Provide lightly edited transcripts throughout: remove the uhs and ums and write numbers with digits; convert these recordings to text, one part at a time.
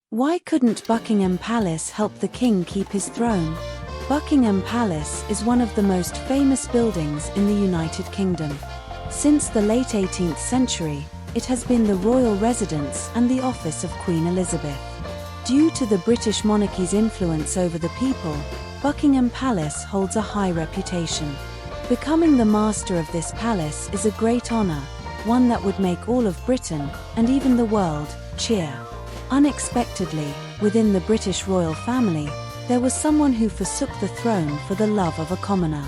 Why couldn't Buckingham Palace help the king keep his throne? Buckingham Palace is one of the most famous buildings in the United Kingdom. Since the late 18th century, it has been the royal residence and the office of Queen Elizabeth. Due to the British monarchy's influence over the people, Buckingham Palace holds a high reputation. Becoming the master of this palace is a great honor, one that would make all of Britain, and even the world, cheer. Unexpectedly, within the British royal family, there was someone who forsook the throne for the love of a commoner.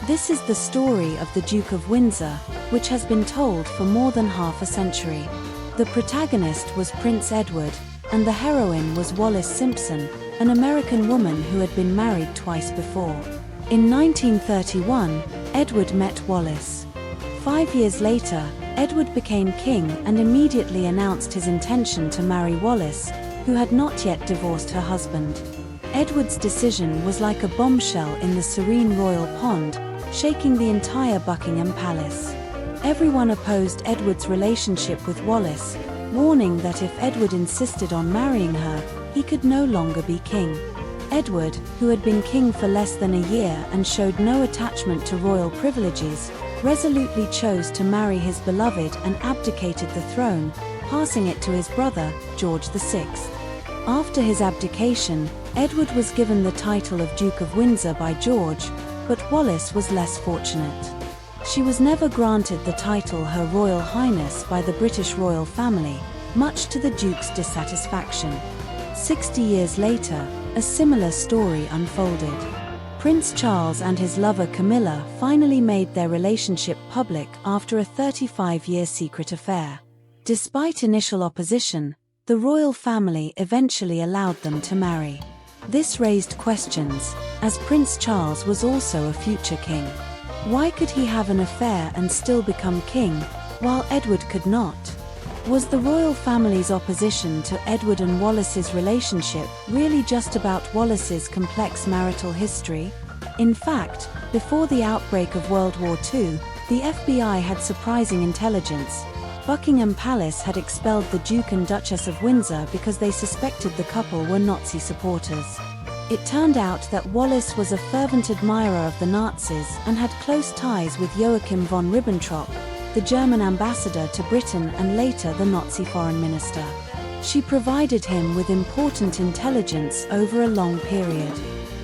This is the story of the Duke of Windsor, which has been told for more than half a century. The protagonist was Prince Edward, and the heroine was Wallis Simpson, an American woman who had been married twice before. In 1931, Edward met Wallis. 5 years later, Edward became king and immediately announced his intention to marry Wallis, who had not yet divorced her husband. Edward's decision was like a bombshell in the serene royal pond, shaking the entire Buckingham Palace. Everyone opposed Edward's relationship with Wallis, warning that if Edward insisted on marrying her, he could no longer be king. Edward, who had been king for less than a year and showed no attachment to royal privileges, resolutely chose to marry his beloved and abdicated the throne, passing it to his brother, George VI. After his abdication, Edward was given the title of Duke of Windsor by George, but Wallis was less fortunate. She was never granted the title Her Royal Highness by the British royal family, much to the Duke's dissatisfaction. 60 years later, a similar story unfolded. Prince Charles and his lover Camilla finally made their relationship public after a 35-year secret affair. Despite initial opposition, the royal family eventually allowed them to marry. This raised questions, as Prince Charles was also a future king. Why could he have an affair and still become king, while Edward could not? Was the royal family's opposition to Edward and Wallis's relationship really just about Wallis's complex marital history? In fact, before the outbreak of World War II, the FBI had surprising intelligence. Buckingham Palace had expelled the Duke and Duchess of Windsor because they suspected the couple were Nazi supporters. It turned out that Wallis was a fervent admirer of the Nazis and had close ties with Joachim von Ribbentrop, the German ambassador to Britain and later the Nazi foreign minister. She provided him with important intelligence over a long period.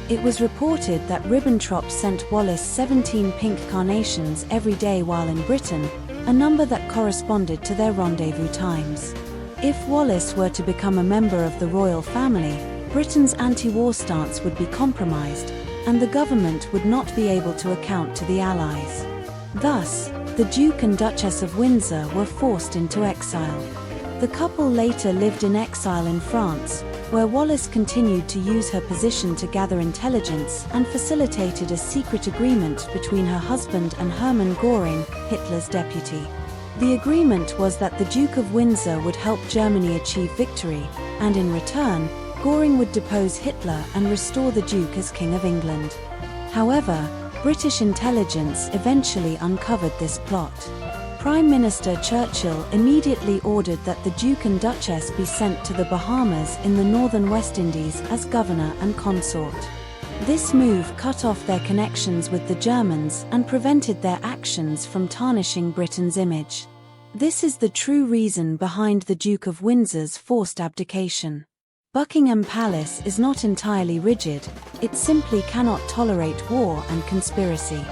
It was reported that Ribbentrop sent Wallis 17 pink carnations every day while in Britain, a number that corresponded to their rendezvous times. If Wallis were to become a member of the royal family, Britain's anti-war stance would be compromised, and the government would not be able to account to the Allies. Thus, the Duke and Duchess of Windsor were forced into exile. The couple later lived in exile in France, where Wallis continued to use her position to gather intelligence and facilitated a secret agreement between her husband and Hermann Göring, Hitler's deputy. The agreement was that the Duke of Windsor would help Germany achieve victory, and in return, Göring would depose Hitler and restore the Duke as King of England. However, British intelligence eventually uncovered this plot. Prime Minister Churchill immediately ordered that the Duke and Duchess be sent to the Bahamas in the northern West Indies as governor and consort. This move cut off their connections with the Germans and prevented their actions from tarnishing Britain's image. This is the true reason behind the Duke of Windsor's forced abdication. Buckingham Palace is not entirely rigid, it simply cannot tolerate war and conspiracy.